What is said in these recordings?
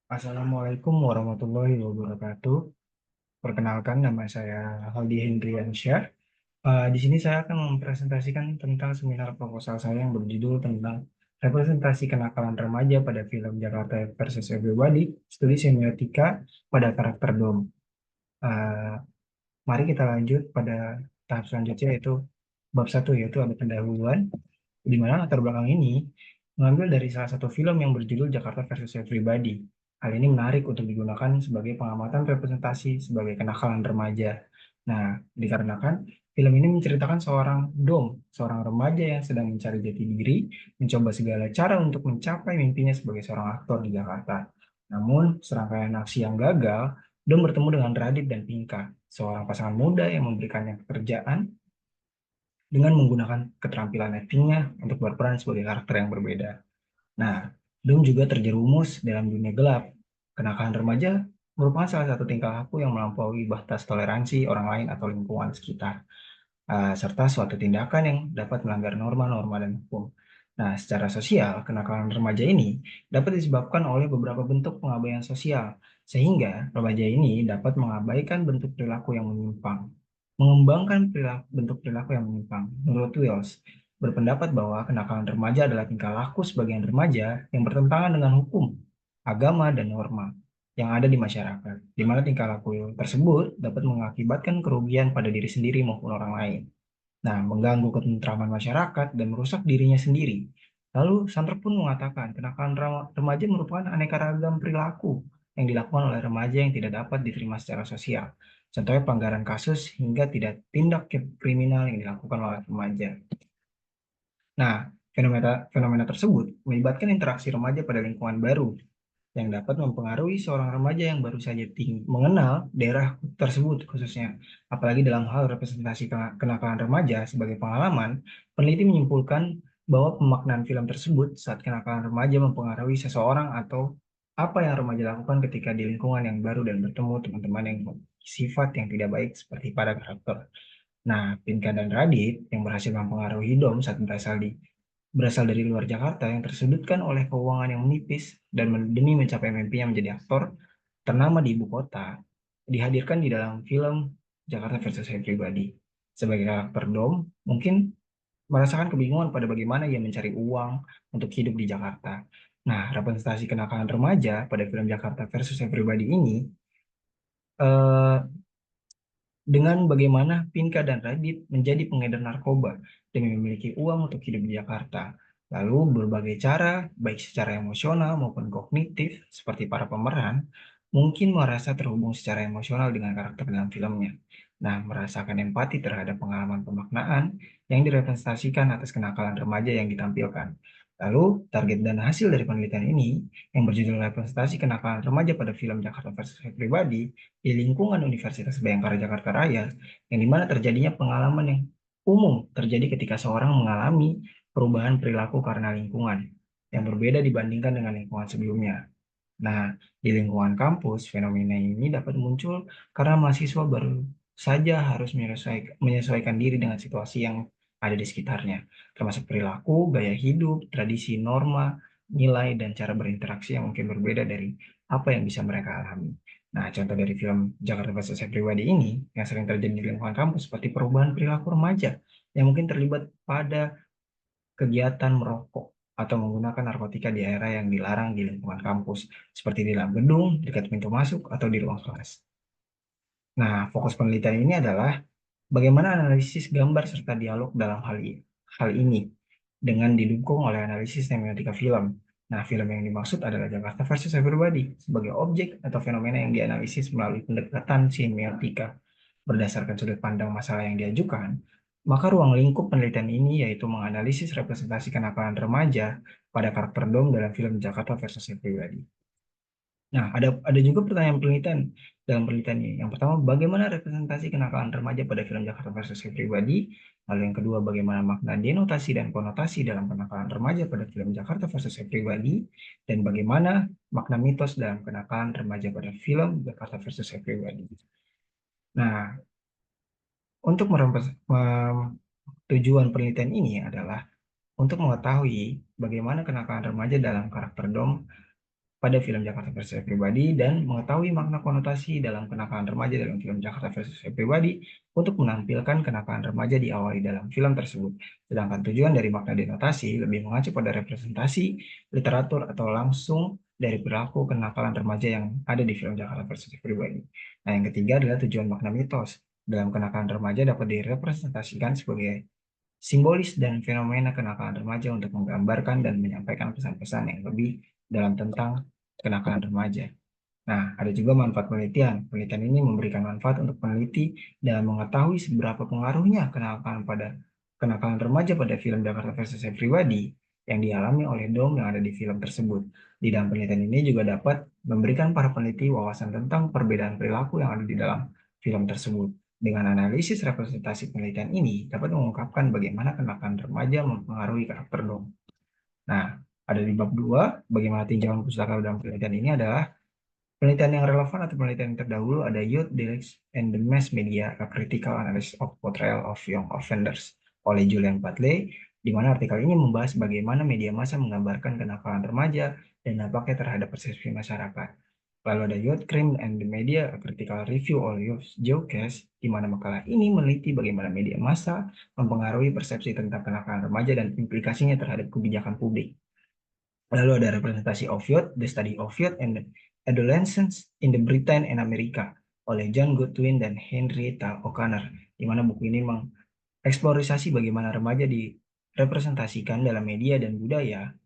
Assalamualaikum warahmatullahi wabarakatuh. Perkenalkan, nama saya Aldi Hendriansyah. Di sini saya akan mempresentasikan tentang seminar proposal saya yang berjudul tentang representasi kenakalan remaja pada film Jakarta versus Everybody, studi semiotika pada karakter DOM. Uh, Mari kita lanjut pada tahap selanjutnya, yaitu bab satu, yaitu ada pendahuluan, di mana latar belakang ini mengambil dari salah satu film yang berjudul Jakarta versus Everybody. Hal ini menarik untuk digunakan sebagai pengamatan representasi sebagai kenakalan remaja. Nah, dikarenakan film ini menceritakan seorang Dom, seorang remaja yang sedang mencari jati diri, mencoba segala cara untuk mencapai mimpinya sebagai seorang aktor di Jakarta. Namun, serangkaian aksi yang gagal, Dom bertemu dengan Radit dan Pinka, seorang pasangan muda yang memberikannya pekerjaan dengan menggunakan keterampilan aktingnya untuk berperan sebagai karakter yang berbeda. Nah, Doom juga terjerumus dalam dunia gelap. Kenakalan remaja merupakan salah satu tingkah laku yang melampaui batas toleransi orang lain atau lingkungan sekitar, serta suatu tindakan yang dapat melanggar norma-norma dan hukum. Nah, secara sosial, kenakalan remaja ini dapat disebabkan oleh beberapa bentuk pengabaian sosial, sehingga remaja ini dapat mengabaikan bentuk perilaku yang menyimpang, mengembangkan bentuk perilaku yang menyimpang. Menurut Wells, berpendapat bahwa kenakalan remaja adalah tingkah laku sebagian remaja yang bertentangan dengan hukum, agama, dan norma yang ada di masyarakat, di mana tingkah laku tersebut dapat mengakibatkan kerugian pada diri sendiri maupun orang lain. Nah, mengganggu ketentraman masyarakat dan merusak dirinya sendiri. Lalu, Sandra pun mengatakan, kenakalan remaja merupakan aneka ragam perilaku yang dilakukan oleh remaja yang tidak dapat diterima secara sosial. Contohnya pelanggaran kasus hingga tidak tindak kriminal yang dilakukan oleh remaja. Nah, fenomena fenomena tersebut melibatkan interaksi remaja pada lingkungan baru yang dapat mempengaruhi seorang remaja yang baru saja mengenal daerah tersebut khususnya. Apalagi dalam hal representasi kenakalan remaja sebagai pengalaman, peneliti menyimpulkan bahwa pemaknaan film tersebut saat kenakalan remaja mempengaruhi seseorang atau apa yang remaja lakukan ketika di lingkungan yang baru dan bertemu teman-teman yang sifat yang tidak baik seperti pada karakter. Nah, Pinkan dan Radit yang berhasil mempengaruhi Dom saat berasal dari luar Jakarta yang tersudutkan oleh keuangan yang menipis dan demi mencapai mimpinya menjadi aktor ternama di ibu kota, dihadirkan di dalam film Jakarta versus Saya Pribadi. Sebagai karakter Dom, mungkin merasakan kebingungan pada bagaimana ia mencari uang untuk hidup di Jakarta. Nah, representasi kenakalan remaja pada film Jakarta versus Saya Pribadi ini eh, dengan bagaimana Pinka dan Radit menjadi pengedar narkoba demi memiliki uang untuk hidup di Jakarta. Lalu berbagai cara, baik secara emosional maupun kognitif, seperti para pemeran, mungkin merasa terhubung secara emosional dengan karakter dalam filmnya. Nah, merasakan empati terhadap pengalaman pemaknaan yang direpresentasikan atas kenakalan remaja yang ditampilkan. Lalu, target dan hasil dari penelitian ini, yang berjudul representasi kenakalan remaja pada film Jakarta versus Saya Pribadi, di lingkungan Universitas Bhayangkara Jakarta Raya, yang dimana terjadinya pengalaman yang umum terjadi ketika seorang mengalami perubahan perilaku karena lingkungan yang berbeda dibandingkan dengan lingkungan sebelumnya. Nah, di lingkungan kampus, fenomena ini dapat muncul karena mahasiswa baru saja harus menyesuaikan diri dengan situasi yang ada di sekitarnya, termasuk perilaku, gaya hidup, tradisi, norma, nilai, dan cara berinteraksi yang mungkin berbeda dari apa yang bisa mereka alami. Nah, contoh dari film Jakarta versus Saya Pribadi ini yang sering terjadi di lingkungan kampus seperti perubahan perilaku remaja yang mungkin terlibat pada kegiatan merokok atau menggunakan narkotika di area yang dilarang di lingkungan kampus, seperti di dalam gedung, dekat pintu masuk, atau di ruang kelas. Nah, fokus penelitian ini adalah bagaimana analisis gambar serta dialog dalam hal ini dengan didukung oleh analisis semiotika film. Nah, film yang dimaksud adalah Jakarta versus Everybody sebagai objek atau fenomena yang dianalisis melalui pendekatan semiotika berdasarkan sudut pandang masalah yang diajukan, maka ruang lingkup penelitian ini yaitu menganalisis representasi kenakalan remaja pada karakter Dom dalam film Jakarta versus Everybody. Nah, ada juga pertanyaan penelitian dalam penelitian ini. Yang pertama, bagaimana representasi kenakalan remaja pada film Jakarta versus Saya Pribadi? Lalu yang kedua, bagaimana makna denotasi dan konotasi dalam kenakalan remaja pada film Jakarta versus Saya Pribadi? Dan bagaimana makna mitos dalam kenakalan remaja pada film Jakarta versus Saya Pribadi? Nah, untuk tujuan penelitian ini adalah untuk mengetahui bagaimana kenakalan remaja dalam karakter Dom pada film Jakarta versus Saya Pribadi dan mengetahui makna konotasi dalam kenakalan remaja dalam film Jakarta versus Saya Pribadi untuk menampilkan kenakalan remaja diawali dalam film tersebut. Sedangkan tujuan dari makna denotasi lebih mengacu pada representasi literatur atau langsung dari perilaku kenakalan remaja yang ada di film Jakarta versus Saya Pribadi. Nah, yang ketiga adalah tujuan makna mitos. Dalam kenakalan remaja dapat direpresentasikan sebagai simbolis dan fenomena kenakalan remaja untuk menggambarkan dan menyampaikan pesan-pesan yang lebih dalam tentang kenakalan remaja. Nah, ada juga manfaat penelitian. Penelitian ini memberikan manfaat untuk peneliti dan mengetahui seberapa pengaruhnya kenakalan remaja pada film Jakarta versus Saya Pribadi yang dialami oleh Dom yang ada di film tersebut. Di dalam penelitian ini juga dapat memberikan para peneliti wawasan tentang perbedaan perilaku yang ada di dalam film tersebut. Dengan analisis representasi penelitian ini dapat mengungkapkan bagaimana kenakalan remaja mempengaruhi karakter Dom. Nah, ada di bab 2, bagaimana tinjauan pustaka dalam penelitian ini adalah penelitian yang relevan atau penelitian yang terdahulu ada Youth Delicts and the Mass Media, a Critical Analysis of Portrayal of Young Offenders oleh Julian Padley, di mana artikel ini membahas bagaimana media massa menggambarkan kenakalan remaja dan dampaknya terhadap persepsi masyarakat. Lalu ada Youth Crime and the Media, a Critical Review oleh Geocast, di mana makalah ini meneliti bagaimana media massa mempengaruhi persepsi tentang kenakalan remaja dan implikasinya terhadap kebijakan publik. Lalu ada representasi of youth, the study of youth and adolescence in the Britain and America oleh John Goodwin dan Henrietta O'Connor, di mana buku ini mengeksplorasi bagaimana remaja direpresentasikan dalam media dan budaya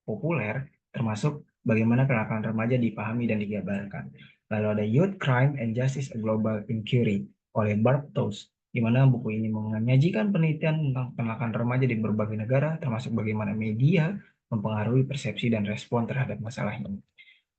populer, termasuk bagaimana kenakalan remaja dipahami dan digambarkan. Lalu ada Youth Crime and Justice, a Global Inquiry oleh Barb Toes, di mana buku ini menyajikan penelitian tentang kenakalan remaja di berbagai negara, termasuk bagaimana media mempengaruhi persepsi dan respon terhadap masalah ini.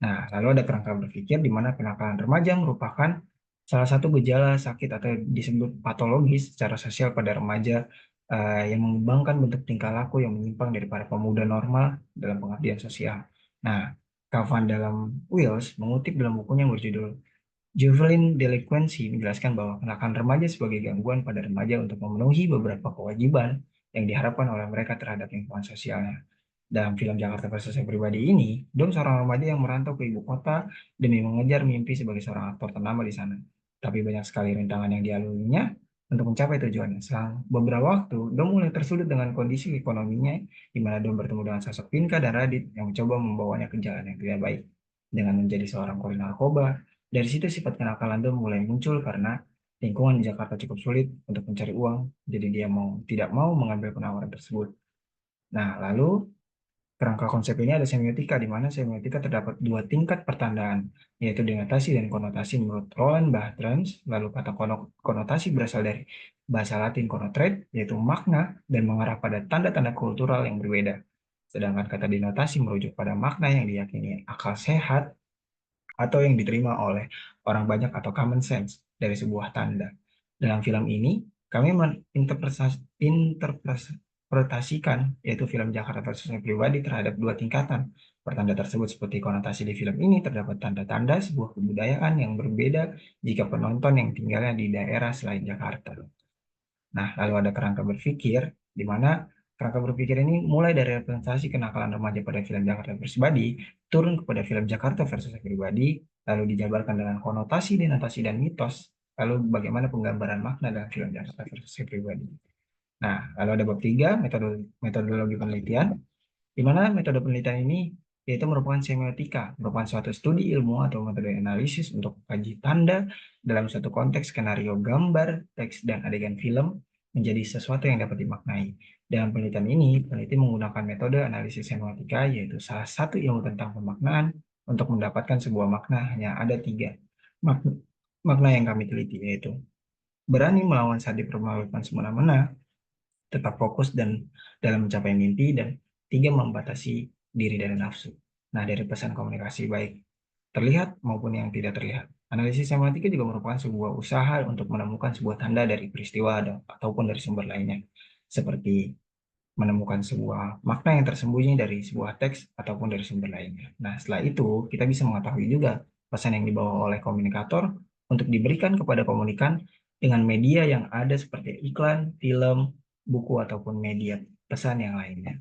Nah, lalu ada kerangka berpikir di mana kenakalan remaja merupakan salah satu gejala sakit atau disebut patologis secara sosial pada remaja yang mengembangkan bentuk tingkah laku yang menyimpang dari para pemuda normal dalam pengabdian sosial. Nah, Kavan dalam Wills mengutip dalam bukunya yang berjudul Juvenile Delinquency menjelaskan bahwa kenakalan remaja sebagai gangguan pada remaja untuk memenuhi beberapa kewajiban yang diharapkan oleh mereka terhadap lingkungan sosialnya. Dalam film Jakarta versus Saya Pribadi ini, Dom seorang remaja yang merantau ke ibu kota demi mengejar mimpi sebagai seorang aktor ternama di sana. Tapi banyak sekali rintangan yang dialuminya untuk mencapai tujuannya. Selang beberapa waktu, Dom mulai tersudut dengan kondisi ekonominya, di mana Dom bertemu dengan sosok Pinka dan Radit yang mencoba membawanya ke jalan yang tidak baik. Dengan menjadi seorang kurir narkoba, dari situ sifat kenakalan Dom mulai muncul karena lingkungan di Jakarta cukup sulit untuk mencari uang, jadi dia tidak mau mengambil penawaran tersebut. Nah, lalu kerangka konsep ini ada semiotika, di mana semiotika terdapat dua tingkat pertandaan, yaitu denotasi dan konotasi menurut Roland Barthes. Lalu kata konotasi berasal dari bahasa Latin connotrate, yaitu makna dan mengarah pada tanda-tanda kultural yang berbeda. Sedangkan kata denotasi merujuk pada makna yang diyakini akal sehat atau yang diterima oleh orang banyak atau common sense dari sebuah tanda. Dalam film ini, kami menginterpretasikan yaitu film Jakarta versus Saya Pribadi terhadap dua tingkatan. Pertanda tersebut seperti konotasi di film ini terdapat tanda-tanda sebuah kebudayaan yang berbeda jika penonton yang tinggalnya di daerah selain Jakarta. Nah, lalu ada kerangka berpikir, di mana kerangka berpikir ini mulai dari representasi kenakalan remaja pada film Jakarta versus Pribadi, turun kepada film Jakarta versus Saya Pribadi, lalu dijabarkan dengan konotasi, denotasi, dan mitos, lalu bagaimana penggambaran makna dalam film Jakarta versus Saya Pribadi. Nah, lalu ada bab 3, metodologi penelitian, di mana metode penelitian ini yaitu merupakan semiotika, merupakan suatu studi ilmu atau metode analisis untuk mengkaji tanda dalam suatu konteks skenario gambar, teks, dan adegan film menjadi sesuatu yang dapat dimaknai. Dalam penelitian ini, peneliti menggunakan metode analisis semiotika, yaitu salah satu ilmu tentang pemaknaan. Untuk mendapatkan sebuah makna hanya ada 3 makna yang kami teliti, yaitu berani melawan saat dipermalukan semena-mena, tetap fokus dan dalam mencapai mimpi, dan 3 membatasi diri dari nafsu. Nah, dari pesan komunikasi baik terlihat maupun yang tidak terlihat. Analisis semiotika juga merupakan sebuah usaha untuk menemukan sebuah tanda dari peristiwa ataupun dari sumber lainnya, seperti menemukan sebuah makna yang tersembunyi dari sebuah teks ataupun dari sumber lainnya. Nah, setelah itu kita bisa mengetahui juga pesan yang dibawa oleh komunikator untuk diberikan kepada komunikan dengan media yang ada seperti iklan, film, buku, ataupun media pesan yang lainnya.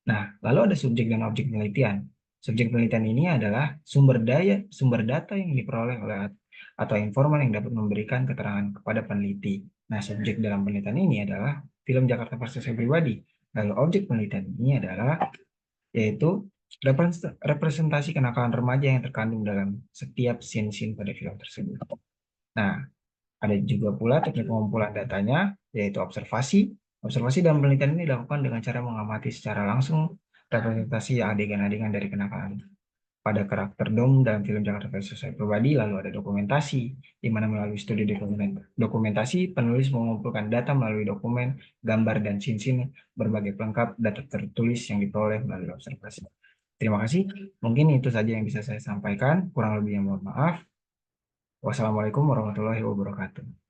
Nah, lalu ada subjek dan objek penelitian. Subjek penelitian ini adalah sumber data yang diperoleh oleh atau informan yang dapat memberikan keterangan kepada peneliti. Nah, subjek dalam penelitian ini adalah film Jakarta versus Saya Pribadi. Lalu objek penelitian ini adalah yaitu representasi kenakalan remaja yang terkandung dalam setiap scene-scene pada film tersebut. Nah, ada juga pula teknik pengumpulan datanya, yaitu observasi. Observasi dalam penelitian ini dilakukan dengan cara mengamati secara langsung representasi adegan-adegan dari kenakalan pada karakter Dom dalam film Jakarta versus Saya Pribadi. Lalu ada dokumentasi, di mana melalui studi dokumentasi, penulis mengumpulkan data melalui dokumen, gambar, dan scene-scene berbagai pelengkap data tertulis yang diperoleh melalui observasi. Terima kasih. Mungkin itu saja yang bisa saya sampaikan. Kurang lebihnya mohon maaf. Wassalamualaikum warahmatullahi wabarakatuh.